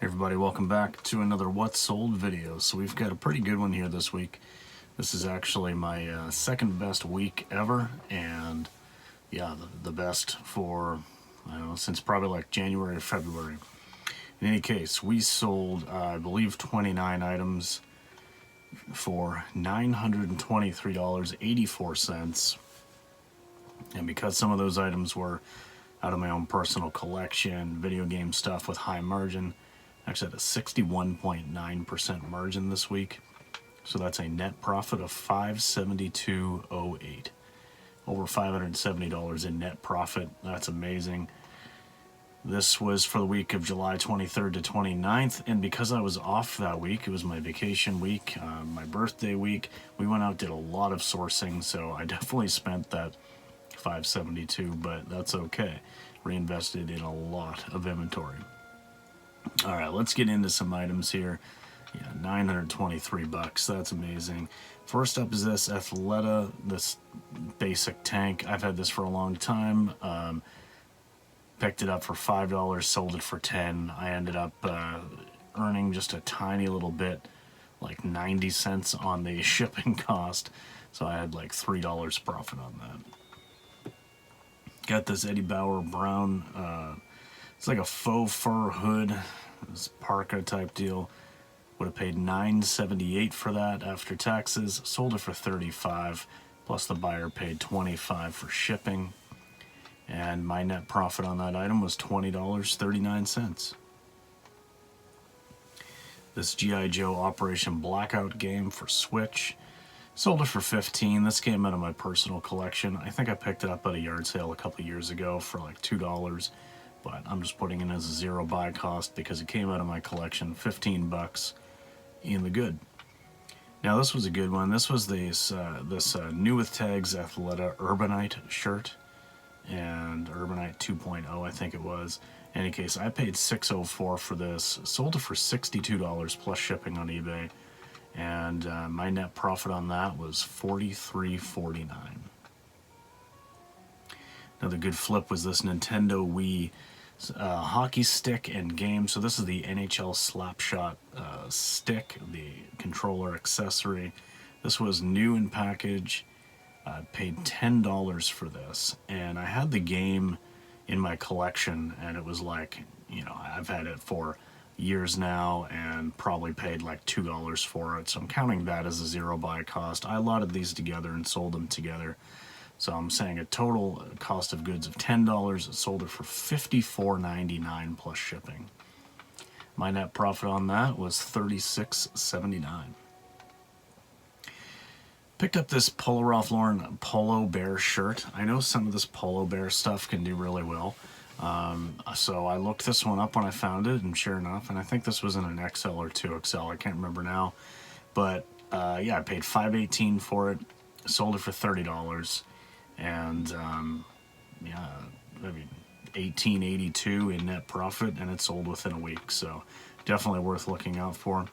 Hey everybody, welcome back to another What Sold video. So we've got a pretty good one here this week. This is actually my second best week ever, and yeah, the best for, I don't know, since probably like January or February. In any case, we sold, I believe, 29 items for $923.84. And because some of those items were out of my own personal collection, video game stuff with high margin, actually had a 61.9% margin this week. So that's a net profit of $572.08. Over $570 in net profit. That's amazing. This was for the week of July 23rd to 29th, and because I was off that week, it was my vacation week, my birthday week, we went out, did a lot of sourcing, so I definitely spent that $572, but that's okay. Reinvested in a lot of inventory. All right, let's get into some items here. Yeah, 923 bucks. That's amazing. First up is this Athleta, this basic tank. I've had this for a long time. Picked it up for $5, sold it for $10. I ended up earning just a tiny little bit, like 90 cents on the shipping cost. So I had like $3 profit on that. Got this Eddie Bauer brown, it's like a faux fur hood, this parka type deal. Would have paid $9.78 for that after taxes. Sold it for $35, plus the buyer paid $25 for shipping. And my net profit on that item was $20.39. This G.I. Joe Operation Blackout game for Switch. Sold it for $15. This came out of my personal collection. I think I picked it up at a yard sale a couple years ago for like $2. But I'm just putting it as a zero buy cost because it came out of my collection. 15 bucks in the good. Now this was a good one. This was this New With Tags Athleta Urbanite shirt. And Urbanite 2.0, I think it was. In any case, I paid $604 for this. Sold it for $62 plus shipping on eBay. And my net profit on that was $43.49. Another good flip was this Nintendo Wii hockey stick and game. So this is the NHL Slapshot stick, the controller accessory. This was new in package. I paid $10 for this, and I had the game in my collection, and it was like, you know, I've had it for years now and probably paid like $2 for it, so I'm counting that as a zero buy cost. I allotted these together and sold them together, so I'm saying a total cost of goods of $10. Sold it for $54.99 plus shipping. My net profit on that was $36.79. Picked up this Polo Ralph Lauren Polo Bear shirt. I know some of this Polo Bear stuff can do really well. So I looked this one up when I found it, and sure enough, and I think this was in an XL or 2XL, I can't remember now. But yeah, I paid $5.18 for it, sold it for $30, and yeah, I mean, $18.82 in net profit, and it sold within a week, so definitely worth looking out for.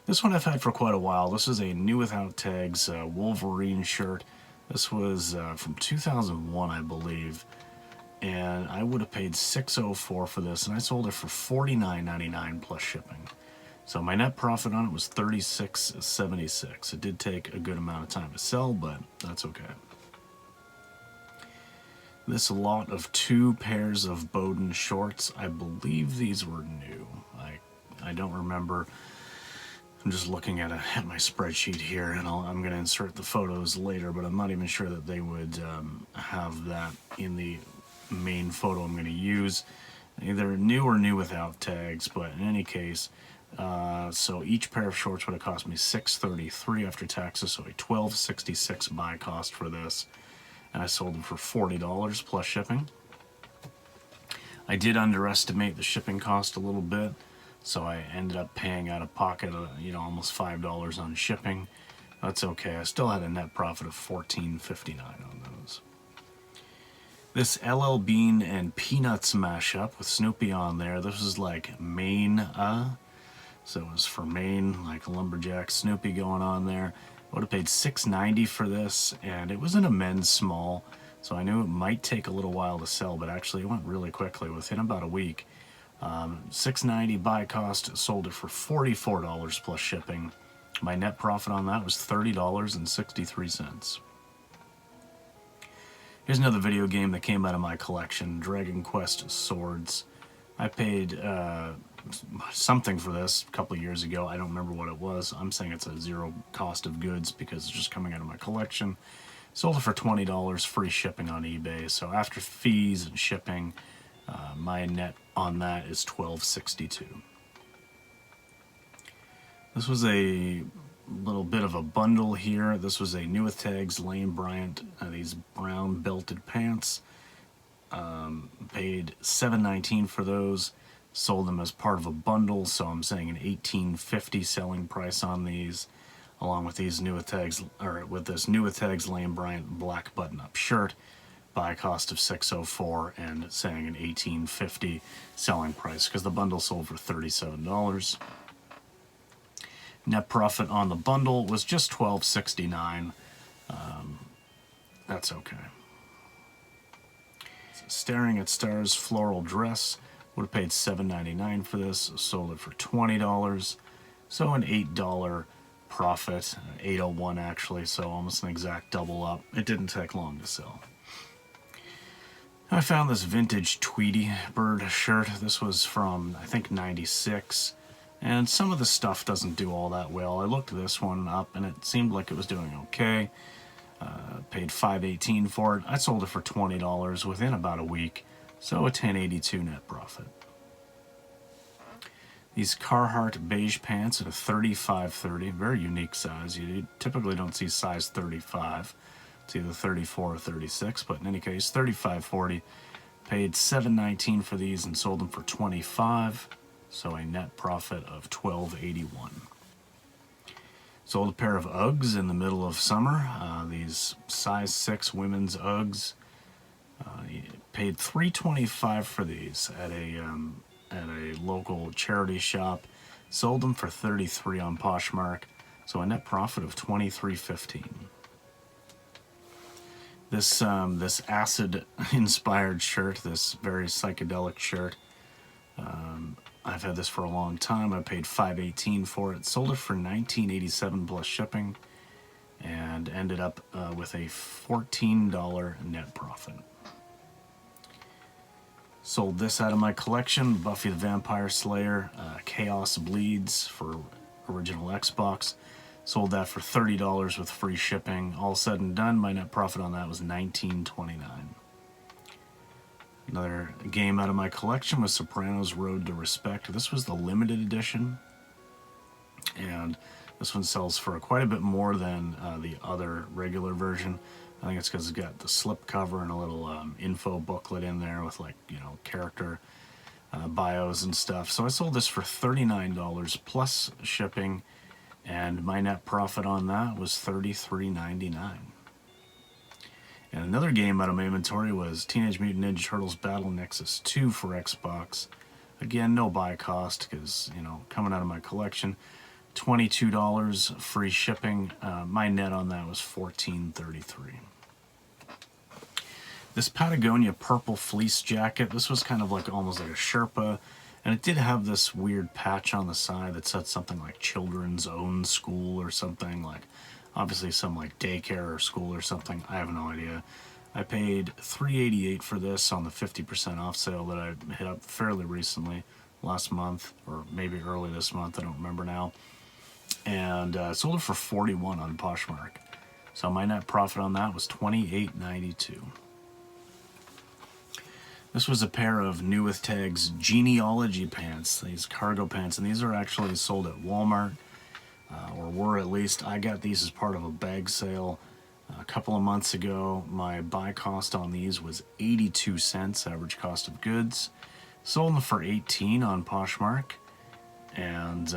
This one I've had for quite a while. This is a New Without Tags Wolverine shirt. This was from 2001, I believe. And I would have paid $604 for this, and I sold it for $49.99 plus shipping. So my net profit on it was $36.76. It did take a good amount of time to sell, but that's okay. This lot of 2 pairs of Bowden shorts. I believe these were new. I don't remember. I'm just looking at my spreadsheet here, and I'm going to insert the photos later, but I'm not even sure that they would have that in the main photo I'm going to use. Either new or new without tags, but in any case, so each pair of shorts would have cost me $633 after taxes, so a $12.66 buy cost for this, and I sold them for $40 plus shipping. I did underestimate the shipping cost a little bit. So I ended up paying out of pocket, you know, almost $5 on shipping. That's okay. I still had a net profit of $14.59 on those. This LL Bean and Peanuts mashup with Snoopy on there. This is like Maine, so it was for Maine, like lumberjack Snoopy going on there. I would have paid $6.90 for this, and it was in a men's small, so I knew it might take a little while to sell, but actually it went really quickly. Within about a week, $6.90 buy cost, sold it for $44 plus shipping. My net profit on that was $30.63. Here's another video game that came out of my collection, Dragon Quest Swords. I paid something for this a couple of years ago. I don't remember what it was. I'm saying it's a zero cost of goods because it's just coming out of my collection. Sold it for $20, free shipping on eBay. So after fees and shipping, my net on that is $12.62. This was a little bit of a bundle here. This was a New With Tags Lane Bryant, these brown belted pants. Paid $7.19 for those. Sold them as part of a bundle, so I'm saying an $18.50 selling price on these, along with these New With Tags, or with this New With Tags Lane Bryant black button-up shirt, by a cost of $6.04 and saying an $18.50 selling price because the bundle sold for $37. Net profit on the bundle was just $12.69. That's okay. Staring at Stars Floral Dress. Would have paid $7.99 for this. Sold it for $20. So an $8 profit. $8.01 actually, so almost an exact double up. It didn't take long to sell. I found this vintage Tweety bird shirt. This was from, I think, '96. And some of the stuff doesn't do all that well. I looked this one up and it seemed like it was doing okay. Paid $5.18 for it. I sold it for $20 within about a week, so a $10.82 net profit. These Carhartt beige pants at a 35-30, very unique size. You typically don't see size 35. It's either 34 or 36, but in any case, 35-40. Paid $7.19 for these and sold them for $25, so a net profit of $12.81. Sold a pair of Uggs in the middle of summer. These size 6 women's Uggs. Paid $3.25 for these at a local charity shop. Sold them for $33 on Poshmark, so a net profit of $23.15. This acid-inspired shirt, this very psychedelic shirt. I've had this for a long time. I paid $5.18 for it. Sold it for $19.87 plus shipping, and ended up with a $14 net profit. Sold this out of my collection, Buffy the Vampire Slayer, Chaos Bleeds for original Xbox. Sold that for $30 with free shipping. All said and done, my net profit on that was $19.29. Another game out of my collection was Sopranos Road to Respect. This was the limited edition, and this one sells for quite a bit more than the other regular version. I think it's because it's got the slip cover and a little info booklet in there with, like, you know, character bios and stuff. So I sold this for $39 plus shipping, and my net profit on that was $33.99. And another game out of my inventory was Teenage Mutant Ninja Turtles Battle Nexus 2 for Xbox. Again, no buy cost because, you know, coming out of my collection. $22 free shipping. My net on that was $14.33. This Patagonia purple fleece jacket, this was kind of like almost like a Sherpa, and it did have this weird patch on the side that said something like Children's Own School or something, like obviously some like daycare or school or something. I have no idea. I paid $3.88 for this on the 50% off sale that I hit up fairly recently, last month, or maybe early this month, I don't remember now. And sold it for $41 on Poshmark. So my net profit on that was $28.92. This was a pair of New With Tags Genealogy pants, these cargo pants, and these are actually sold at Walmart, or were at least. I got these as part of a bag sale a couple of months ago. My buy cost on these was 82 cents, average cost of goods. Sold them for $18 on Poshmark, and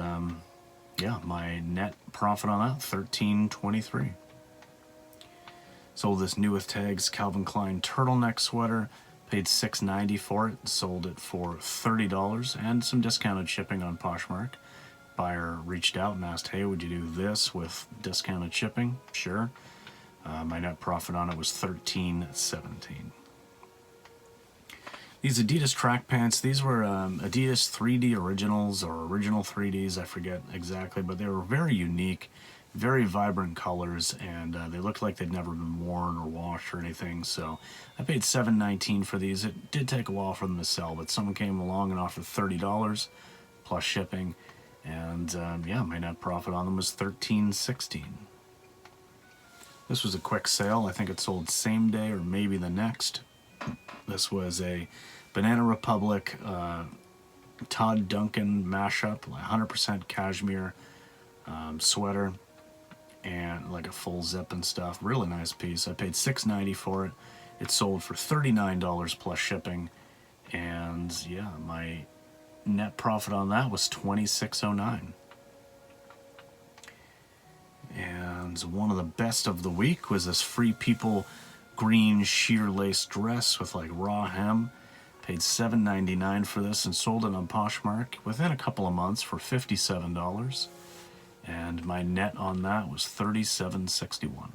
yeah, my net profit on that, $13.23. Sold this New With Tags Calvin Klein turtleneck sweater. Paid $6.90 for it. Sold it for $30 and some discounted shipping on Poshmark. Buyer reached out and asked, hey, would you do this with discounted shipping? Sure. My net profit on it was $13.17. These Adidas track pants, these were Adidas 3D Originals or Original 3Ds, I forget exactly, but they were very unique, very vibrant colors, and they looked like they'd never been worn or washed or anything, so I paid $7.19 for these. It did take a while for them to sell, but someone came along and offered $30 plus shipping, and yeah, my net profit on them was $13.16. This was a quick sale. I think it sold same day or maybe the next. This was a Banana Republic Todd Duncan mashup, 100% cashmere sweater, and like a full zip and stuff. Really nice piece. I paid $6.90 for it. It sold for $39 plus shipping, and yeah, my net profit on that was $26.09. And one of the best of the week was this Free People green sheer lace dress with like raw hem. Paid $7.99 for this and sold it on Poshmark within a couple of months for $57. And my net on that was $37.61.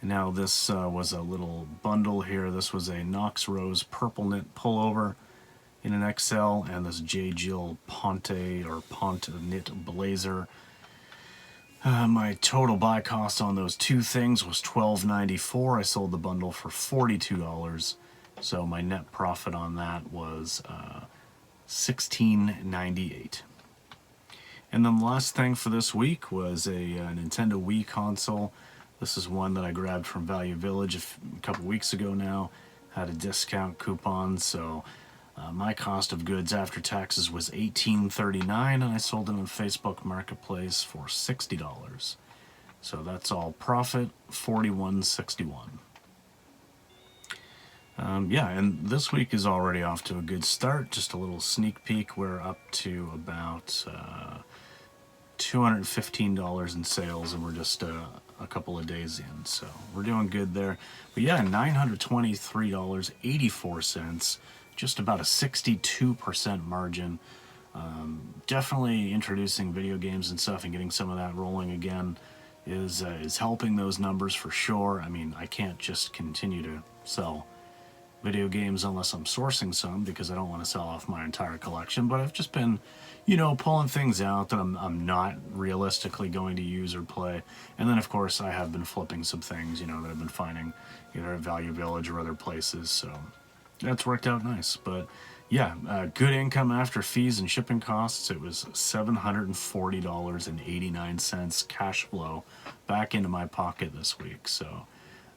And now this was a little bundle here. This was a Knox Rose purple knit pullover in an XL, and this J. Jill Ponte or Ponte knit blazer. My total buy cost on those two things was $12.94. I sold the bundle for $42, so my net profit on that was $16.98. And then the last thing for this week was a Nintendo Wii console. This is one that I grabbed from Value Village a couple weeks ago now. Had a discount coupon, so my cost of goods after taxes was $18.39, and I sold it on Facebook Marketplace for $60. So that's all profit, $41.61. Yeah, and this week is already off to a good start. Just a little sneak peek. We're up to about $215 in sales, and we're just a couple of days in, so we're doing good there. But yeah, $923.84. Just about a 62% margin. Definitely introducing video games and stuff and getting some of that rolling again is helping those numbers for sure. I mean, I can't just continue to sell video games unless I'm sourcing some, because I don't want to sell off my entire collection. But I've just been, you know, pulling things out that I'm not realistically going to use or play. And then, of course, I have been flipping some things, you know, that I've been finding either at Value Village or other places. So that's worked out nice. But yeah, good income after fees and shipping costs. It was $740.89 cash flow back into my pocket this week. So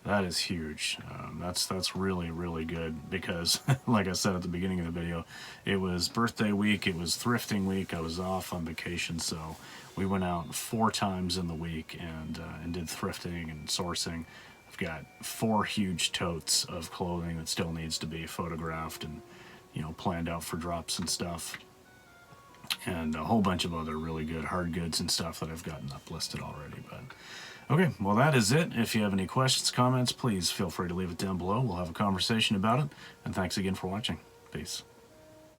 that is huge. That's really, really good, because like I said at the beginning of the video, it was birthday week, it was thrifting week, I was off on vacation, so we went out 4 times in the week and did thrifting and sourcing. I've got 4 huge totes of clothing that still needs to be photographed and, you know, planned out for drops and stuff, and a whole bunch of other really good hard goods and stuff that I've gotten up listed already. But okay, well, that is it. If you have any questions, comments, please feel free to leave it down below. We'll have a conversation about it, and thanks again for watching. Peace.